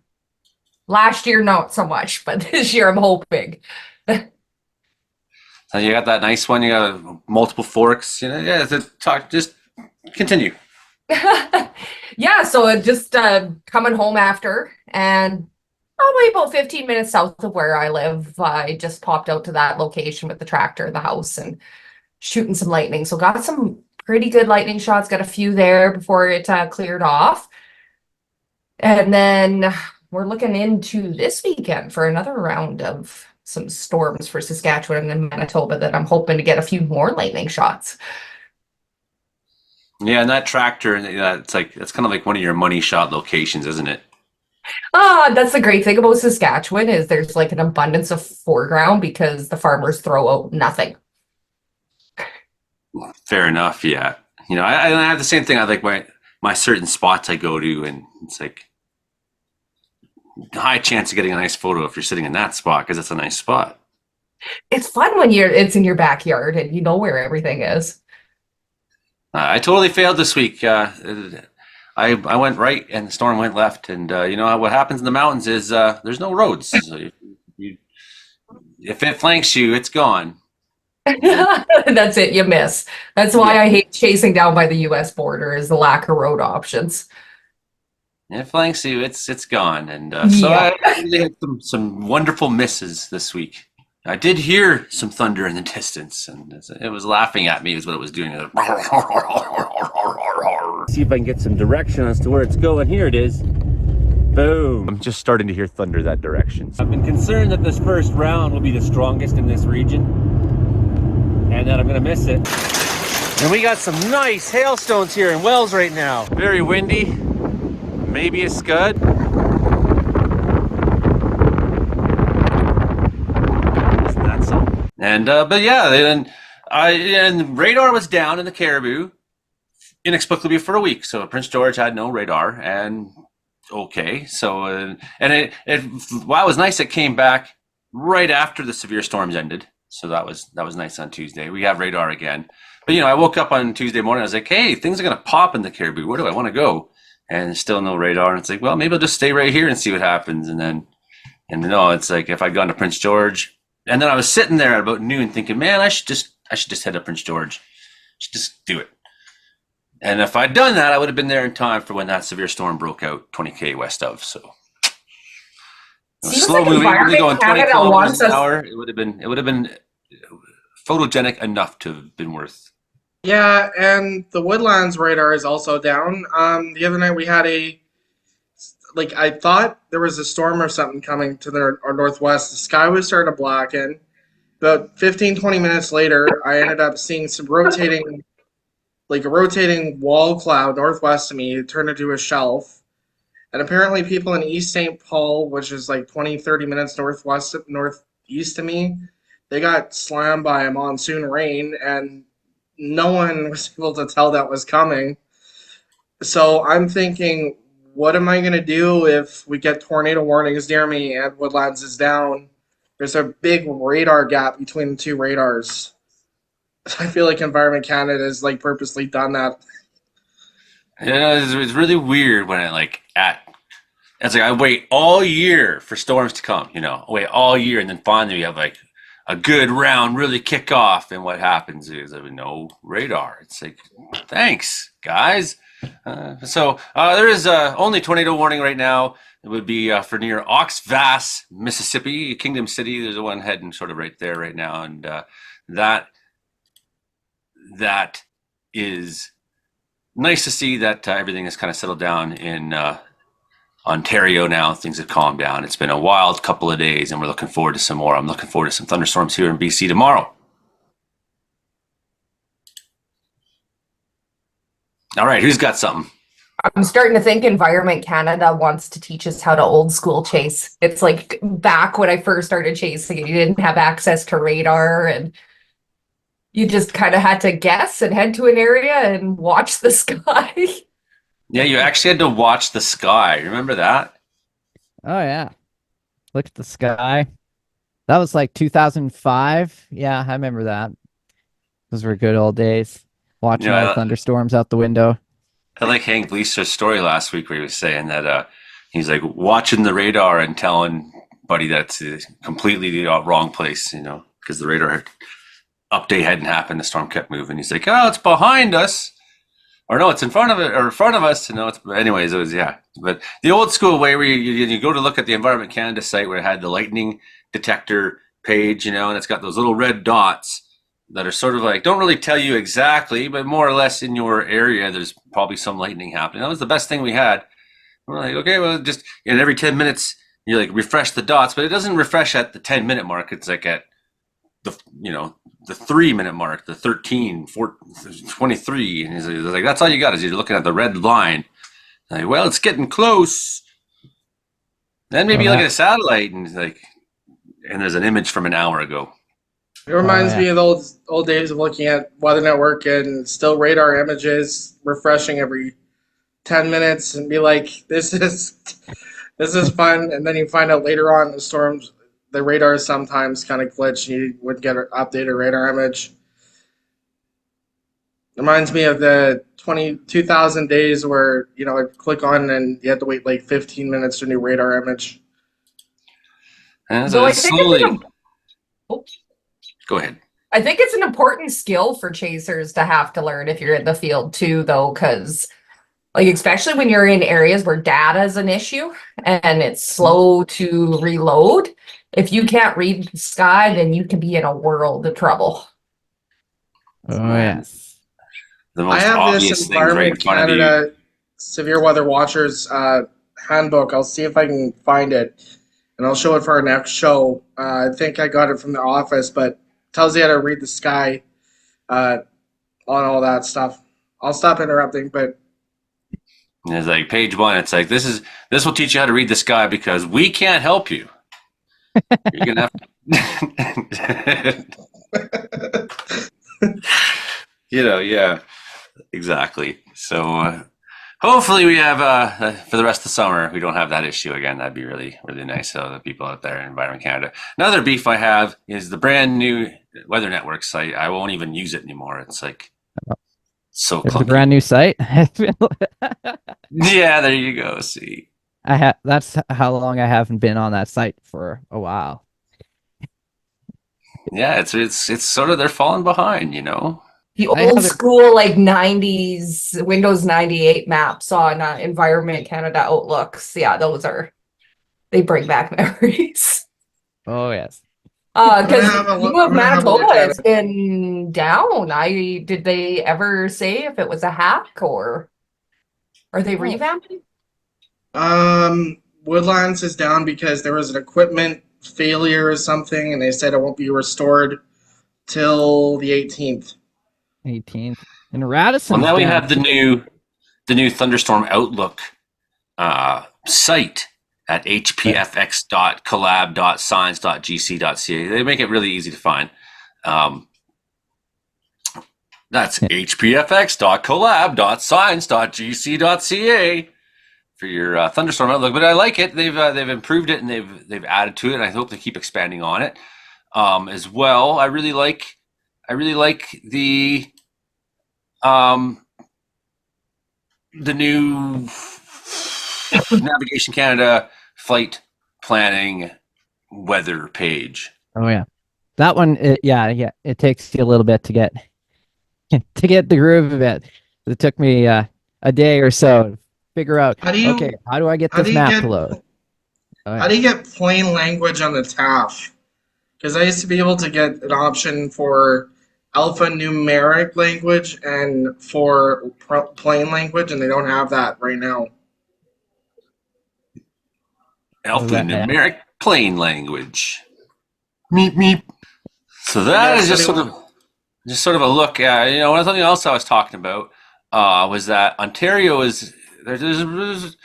Last year, not so much, but this year I'm hoping. So you got that nice one. You got multiple forks. Just continue. Yeah, so it just coming home after, and probably about 15 minutes south of where I live, I just popped out to that location with the tractor in the house and shooting some lightning. So got some pretty good lightning shots, got a few there before it cleared off. And then we're looking into this weekend for another round of some storms for Saskatchewan and Manitoba that I'm hoping to get a few more lightning shots. Yeah, and that tractor, it's kind of like one of your money shot locations, isn't it? That's the great thing about Saskatchewan is there's like an abundance of foreground because the farmers throw out nothing. Fair enough. Yeah. I have the same thing. I like my certain spots I go to, and it's like high chance of getting a nice photo if you're sitting in that spot because it's a nice spot. It's fun when it's in your backyard and you know where everything is. I totally failed this week. I went right and the storm went left, and what happens in the mountains is there's no roads. So if it flanks you, it's gone. That's it, you miss. That's why I hate chasing down by the US border is the lack of road options. It flanks you, it's gone. And so I really had some wonderful misses this week. I did hear some thunder in the distance, and it was laughing at me is what it was doing. See if I can get some direction as to where it's going. Here it is. Boom. I'm just starting to hear thunder that direction. I've been concerned that this first round will be the strongest in this region, and that I'm going to miss it. And we got some nice hailstones here in Wells right now. Very windy. Maybe a scud. And but yeah, and radar was down in the Caribou inexplicably for a week. So Prince George had no radar, and okay. So it while it was nice, it came back right after the severe storms ended. So that was nice on Tuesday. We have radar again. But I woke up on Tuesday morning. I was like, hey, things are gonna pop in the Caribou. Where do I want to go? And still no radar. And it's like, well, maybe I'll just stay right here and see what happens. And no, it's like if I'd gone to Prince George. And then I was sitting there at about noon thinking, man, I should just head to Prince George. I should just do it. And if I'd done that, I would have been there in time for when that severe storm broke out 20K west of. So slow moving, really going 20 kilometers an hour. It would have been photogenic enough to have been worth. Yeah, and the Woodlands radar is also down. The other night we had I thought there was a storm or something coming to our northwest. The sky was starting to blacken. About 15, 20 minutes later, I ended up seeing some rotating wall cloud northwest of me. It turned into a shelf. And apparently people in East St. Paul, which is like 20, 30 minutes northeast of me, they got slammed by a monsoon rain, and no one was able to tell that was coming. So I'm thinking, what am I going to do if we get tornado warnings near me and Woodlands is down? There's a big radar gap between the two radars. I feel like Environment Canada has purposely done that. It's really weird when it's like I wait all year for storms to come, I wait all year, and then finally we have a good round really kick off, and what happens is no radar. It's like, thanks, guys. So there is only tornado warning right now. It would be for near Ox Vass, Mississippi, Kingdom City. There's one heading sort of right there right now, and that is nice to see that everything has kind of settled down in Ontario now. Things have calmed down. It's been a wild couple of days, and we're looking forward to some more. I'm looking forward to some thunderstorms here in BC tomorrow. All right, who's got something? I'm starting to think Environment Canada wants to teach us how to old school chase. It's like back when I first started chasing and you didn't have access to radar and you just kind of had to guess and head to an area and watch the sky. Yeah, you actually had to watch the sky. Remember that? Oh, yeah. Look at the sky. That was like 2005. Yeah, I remember that. Those were good old days. Watching all the thunderstorms out the window. I like Hank Bleaster's story last week where he was saying that he's like watching the radar and telling Buddy that it's completely the wrong place, because the radar update hadn't happened. The storm kept moving. He's like, oh, it's behind us. Or no, it's in front of it, or in front of us. Anyways, it was, yeah. But the old school way where you go to look at the Environment Canada site where it had the lightning detector page, and it's got those little red dots that are sort of don't really tell you exactly, but more or less in your area, there's probably some lightning happening. That was the best thing we had. We're like, okay, well, just every 10 minutes, you refresh the dots, but it doesn't refresh at the 10-minute mark. It's like at the 3-minute mark, the 13, 23. And he's like, that's all you got is you're looking at the red line. Like, well, it's getting close. Then maybe Oh, look yeah. at a satellite and there's an image from an hour ago. It reminds yeah. me of the old days of looking at Weather Network and still radar images, refreshing every 10 minutes, and be like, "This is fun." And then you find out later on the storms, the radar sometimes kind of glitch. You would get an updated radar image. Reminds me of the 2000 days where I'd click on and you had to wait like 15 minutes for a new radar image. And Though I it's think slowly. Go ahead. I think it's an important skill for chasers to have to learn if you're in the field too, though, because like especially when you're in areas where data is an issue and it's slow to reload. If you can't read the sky, then you can be in a world of trouble. Oh, yes. The I most have obvious this things right in Environment front of you. Canada Severe Weather Watchers handbook. I'll see if I can find it, and I'll show it for our next show. I think I got it from the office, but tells you how to read the sky on all that stuff. I'll stop interrupting, but And it's like page 1. It's like this will teach you how to read the sky because we can't help you. You're gonna have. Yeah, exactly. So hopefully we have for the rest of the summer we don't have that issue again. That'd be really really nice. So the people out there in Environment Canada. Another beef I have is the brand new Weather Network site. I won't even use it anymore. It's like so There's a clunky. brand new site. Yeah, there you go. See, That's how long I haven't been on that site for a while. yeah, it's sort of they're falling behind, The I old have it- school like 90s Windows 98 maps on Environment Canada Outlooks. Yeah, they bring back memories. Oh, yes. Because I'm gonna View of have a look Manitoba at has it. been down. Did they ever say if it was a hack or are they revamping? Woodlands is down because there was an equipment failure or something, and they said it won't be restored till the 18th. 18th. And Radisson. Well, now we have the new Thunderstorm Outlook site at hpfx.collab.science.gc.ca. They make it really easy to find. That's hpfx.collab.science.gc.ca for your Thunderstorm Outlook. But I like it. They've improved it and they've added to it. And I hope they keep expanding on it as well. I really like the new Navigation Canada flight planning weather page. Oh, yeah. That one, it takes you a little bit to get the groove of it. It took me a day or so to figure out, how do I get this map to load? Oh, yeah. How do you get plain language on the TAF? Because I used to be able to get an option for alphanumeric language and for plain language, and they don't have that right now. Alphanumeric plain language. Meep meep. So that is just sort of a look at something else I was talking about was that Ontario is there's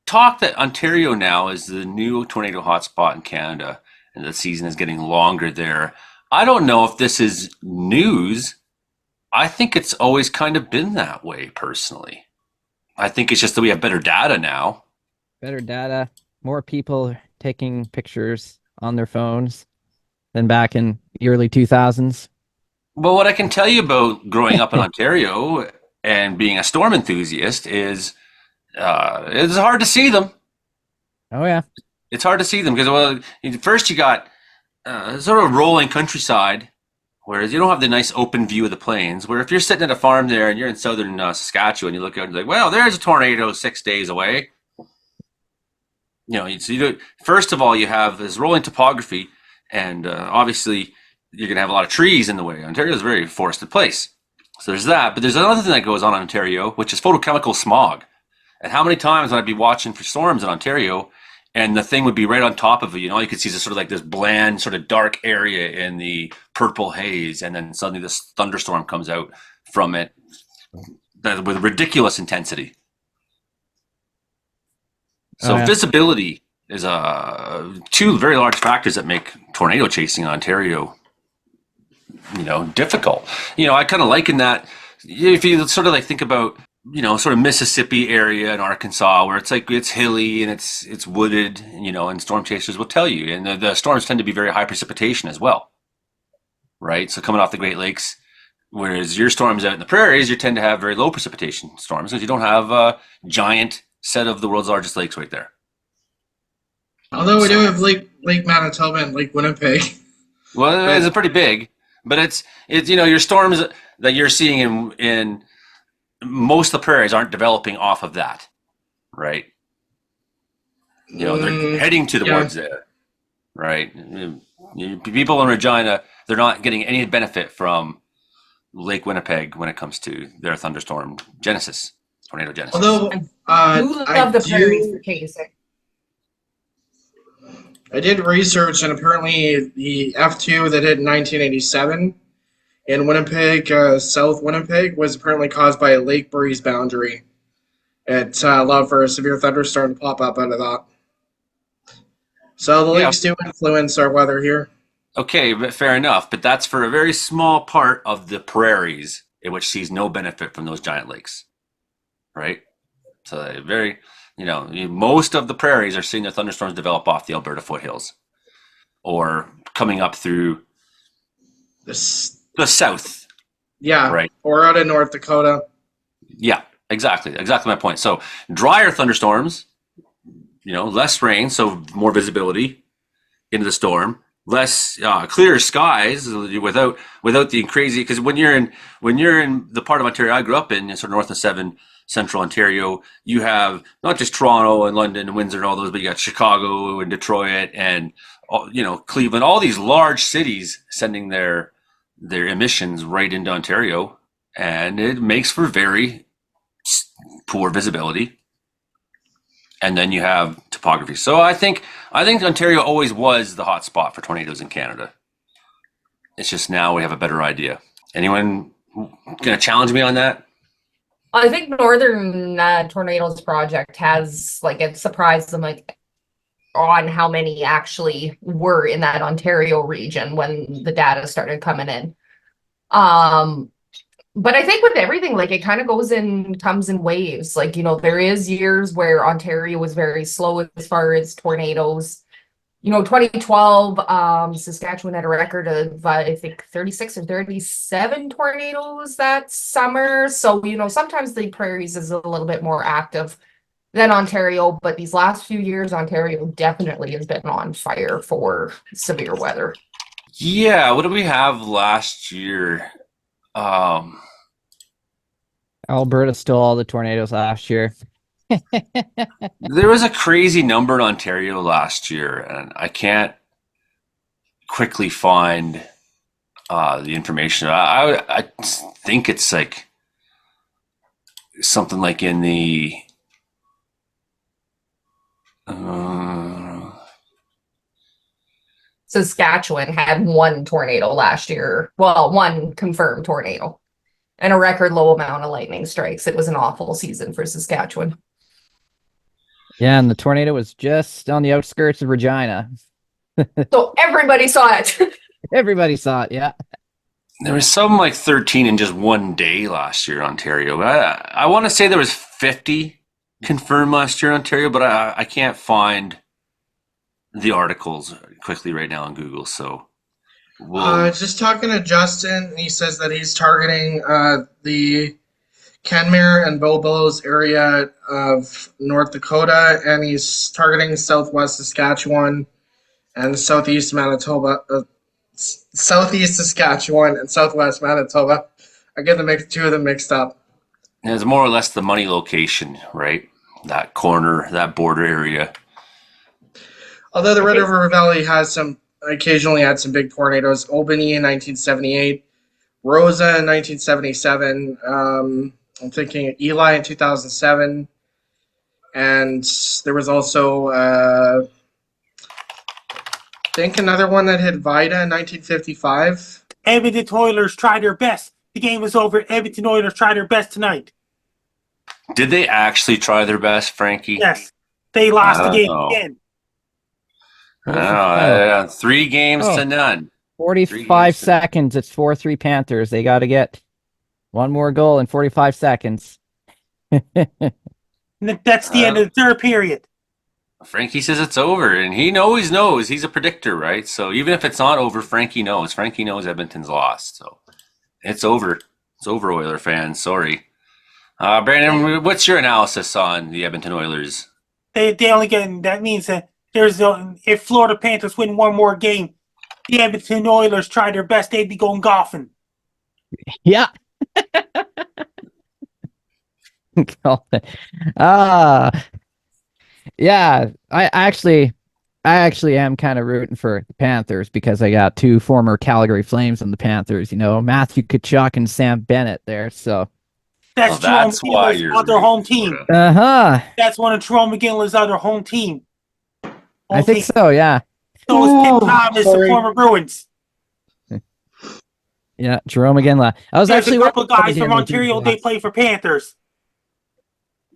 talk that Ontario now is the new tornado hotspot in Canada and the season is getting longer there. I don't know if this is news. I think it's always kind of been that way personally. I think it's just that we have better data now. Better data, more people taking pictures on their phones than back in the early 2000s. Well, what I can tell you about growing up in Ontario and being a storm enthusiast is it's hard to see them. Oh, yeah. It's hard to see them because, first you got sort of rolling countryside, whereas you don't have the nice open view of the plains, where if you're sitting at a farm there and you're in southern Saskatchewan, you look out and you're like, well, there's a tornado 6 days away. First of all, you have this rolling topography, and obviously you're going to have a lot of trees in the way. Ontario is a very forested place. So there's that. But there's another thing that goes on in Ontario, which is photochemical smog. And how many times would I be watching for storms in Ontario, and the thing would be right on top of it? You could see this sort of like this bland, sort of dark area in the purple haze, and then suddenly this thunderstorm comes out from it with ridiculous intensity. So visibility two very large factors that make tornado chasing in Ontario, difficult. I kind of liken that if you sort of like think about, sort of Mississippi area and Arkansas, where it's hilly and it's wooded, and storm chasers will tell you, and the storms tend to be very high precipitation as well, right? So coming off the Great Lakes, whereas your storms out in the prairies, you tend to have very low precipitation storms because you don't have a giant set of the world's largest lakes right there. Although we do have Lake Manitoba and Lake Winnipeg. Well, it's pretty big, but it's your storms that you're seeing in most of the prairies aren't developing off of that, right? They're heading towards there, right? People in Regina, they're not getting any benefit from Lake Winnipeg when it comes to their thunderstorm genesis, tornado genesis. Although I love the prairies for casing. I did research, and apparently the F2 that hit in 1987 in Winnipeg, South Winnipeg, was apparently caused by a lake breeze boundary. It allowed for a severe thunderstorm to pop up out of that. So the lakes do influence our weather here. Okay, but fair enough. But that's for a very small part of the prairies, which sees no benefit from those giant lakes, right? So most of the prairies are seeing their thunderstorms develop off the Alberta foothills, or coming up through the south. Yeah, right. Or out of North Dakota. Yeah, exactly my point. So drier thunderstorms, less rain, so more visibility into the storm. Less clear skies without the crazy, because when you're in the part of Ontario I grew up in, sort of north of 7 Central Ontario, you have not just Toronto and London and Windsor and all those, but you got Chicago and Detroit and Cleveland, all these large cities sending their emissions right into Ontario, and it makes for very poor visibility. And then you have topography. So I think Ontario always was the hot spot for tornadoes in Canada. It's just now we have a better idea. Anyone gonna challenge me on that? I think Northern Tornadoes Project has it surprised them on how many actually were in that Ontario region when the data started coming in. But I think with everything, it kind of comes in waves. There is years where Ontario was very slow as far as tornadoes. 2012, Saskatchewan had a record of, I think, 36 or 37 tornadoes that summer. So, sometimes the prairies is a little bit more active than Ontario. But these last few years, Ontario definitely has been on fire for severe weather. Yeah, what did we have last year? Alberta stole all the tornadoes last year. There was a crazy number in Ontario last year, and I can't quickly find the information. I think it's something like in the Saskatchewan had one tornado last year. Well, one confirmed tornado and a record low amount of lightning strikes. It was an awful season for Saskatchewan. Yeah, and the tornado was just on the outskirts of Regina. So everybody saw it. Everybody saw it, yeah. There was something like 13 in just one day last year in Ontario. I want to say there was 50 confirmed last year in Ontario, but I can't find the articles quickly right now on Google. So just talking to Justin, he says that he's targeting the Kenmare and Bow Billows area of North Dakota, and he's targeting southwest Saskatchewan and southeast Manitoba, southeast Saskatchewan and southwest Manitoba. I get the two of them mixed up. And it's more or less the money location, right? That corner, that border area. Although the Red River Valley occasionally had some big tornadoes. Albany in 1978, Rosa in 1977. I'm thinking Eli in 2007, and there was also I think another one that hit Vida in 1955. Edmonton Oilers tried their best. The game was over. Edmonton Oilers tried their best tonight. Did they actually try their best, Frankie? Yes, they lost the game again. I don't know. 3 games to none. 45 seconds. It's 4-3 Panthers. They got to get one more goal in 45 seconds. That's the end of the third period. Frankie says it's over, and he always knows. He's a predictor, right? So even if it's not over, Frankie knows. Frankie knows Edmonton's lost. So it's over. It's over, Oiler fans. Sorry. Brandon, what's your analysis on the Edmonton Oilers? They only get, that means that if Florida Panthers win one more game, the Edmonton Oilers try their best, they'd be going golfing. Yeah. Yeah, I actually am kind of rooting for the Panthers because I got 2 former Calgary Flames on the Panthers, Matthew Tkachuk and Sam Bennett there. So that's Jerome McGinley's other home team. That's one of Jerome McGinley's other home team. I think so, yeah. So is Tim Thomas, the former Bruins. Yeah, Jerome McGinley. There's actually a couple of guys from Ontario. They play for Panthers.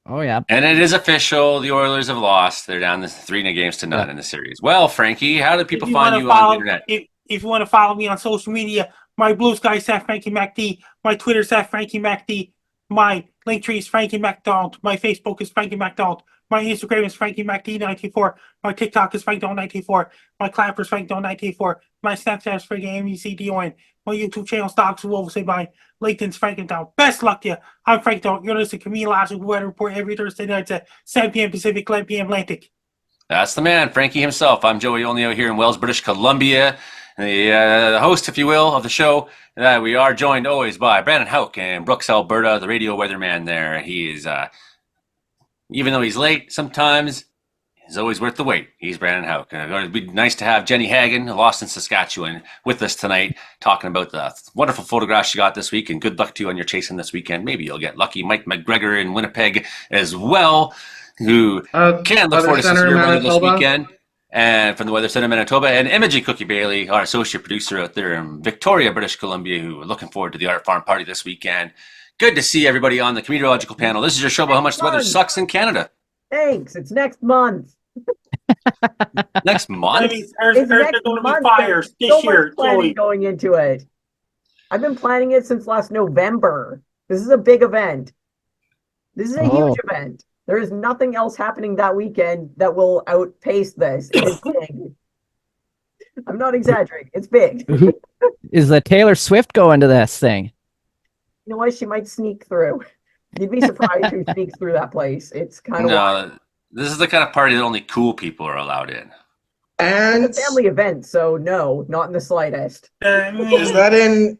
Oh, yeah. And it is official. The Oilers have lost. They're down to 3 games to none in the series. Well, Frankie, how do people find you on the internet? If you want to follow me on social media, my Blue Sky is at Frankie MacD. My Twitter is at Frankie MacD. My Linktree is Frankie MacDonald. My Facebook is Frankie MacDonald. My Instagram is Frankie MacD94. My TikTok is FrankDon94. My Clapper is FrankDon94. My Snapchat is Frankie MECDON. My YouTube channel is Dogs Who Say Bye. LinkedIn's FrankDon. Best luck to you. I'm Frank Don. You're listening to Comedeorology Weather Report every Thursday night at 7 p.m. Pacific, 11 p.m. Atlantic. That's the man, Frankie himself. I'm Joey Olney out here in Wells, British Columbia, the host, if you will, of the show. We are joined always by Brandon Houck in Brooks, Alberta, the radio weatherman there. He is, even though he's late sometimes, he's always worth the wait. He's Brandon Houck. And it'd be nice to have Jenny Hagen, lost in Saskatchewan, with us tonight, talking about the wonderful photographs she got this week. And good luck to you on your chasing this weekend. Maybe you'll get lucky. Mike McGregor in Winnipeg as well, who can look forward to some severe weather this weekend. And from the Weather Center, Manitoba, and Imogen Cookie Bailey, our associate producer out there in Victoria, British Columbia, who are looking forward to the Art Farm Party this weekend. Good to see everybody on the Comedeorological panel. This is your show about how much the weather sucks in Canada. Thanks. It's next month. Next month? It's next month. Fires There's so much planning going into it. I've been planning it since last November. This is a big event. This is a huge event. There is nothing else happening that weekend that will outpace this. It's big. I'm not exaggerating. It's big. Is the Taylor Swift going to this thing? You know what? She might sneak through. You'd be surprised who sneaks through that place. It's kind of wild. This is the kind of party that only cool people are allowed in. And it's a family event, so no, not in the slightest. Is that in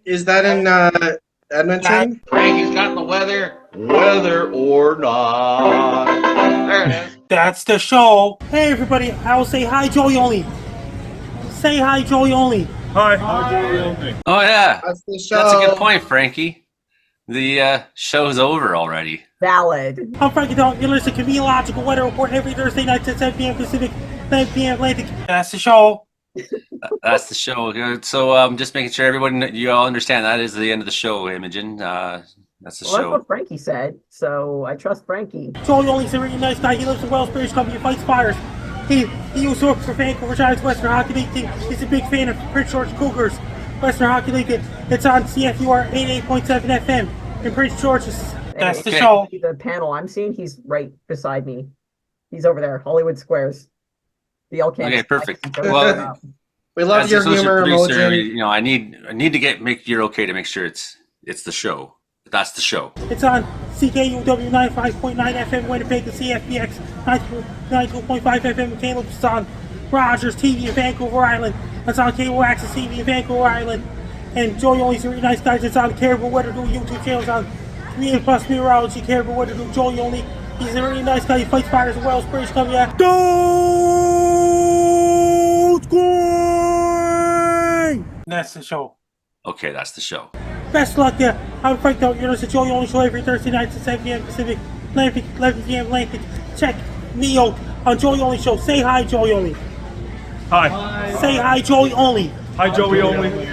Edmonton? Frankie's got the weather or not. There it is. That's the show. Hey, everybody. I will say hi, Joey Only. Say hi, Joey Only. Hi, Joey Only. Oh, yeah. That's the show. That's a good point, Frankie. The show's over already. Valid. I'm Frankie Don. You're listening to Comedeorological Weather Report every Thursday night at 7 p.m. Pacific, 9 p.m. Atlantic. That's the show. That's the show. So just making sure everyone, you all understand that is the end of the show, Imogen. That's the show. That's what Frankie said, so I trust Frankie. Joey Only's a really nice guy. He lives in Wells, British Columbia, fights fires. He used to work for Vancouver Giants Western Hockey League team. He's a big fan of Prince George Cougars. Western Hockey League. It's on CFUR 88.7 FM in Prince George's. That's the show. The panel I'm seeing, he's right beside me. He's over there, Hollywood Squares. The LK. Okay, perfect. Well, we love your humor, emoji. I need to make you're okay to make sure it's the show. That's the show. It's on CKUW 95.9 FM Winnipeg, the CFBX 92.5 FM in Caleb. It's on Rogers TV in Vancouver Island. It's on Cable Access TV in Vancouver Island. And Joey Only's really nice guys. It's on Caribou Weather Do YouTube channels on Comedian Plus Meteorology, Caribou Weather Do Joey Only. He's a really nice guy. He fights fires in Wells, British Columbia. Don't go! That's the show. Okay, that's the show. Best luck there. I'm Frank Don. You're listening to Joey Only Show every Thursday night at 7 p.m. Pacific, 11 p.m. Atlantic. Check me out on Joey Only Show. Say hi, Joey Only. Hi. Say hi, Joey Only. Hi, Joey Only.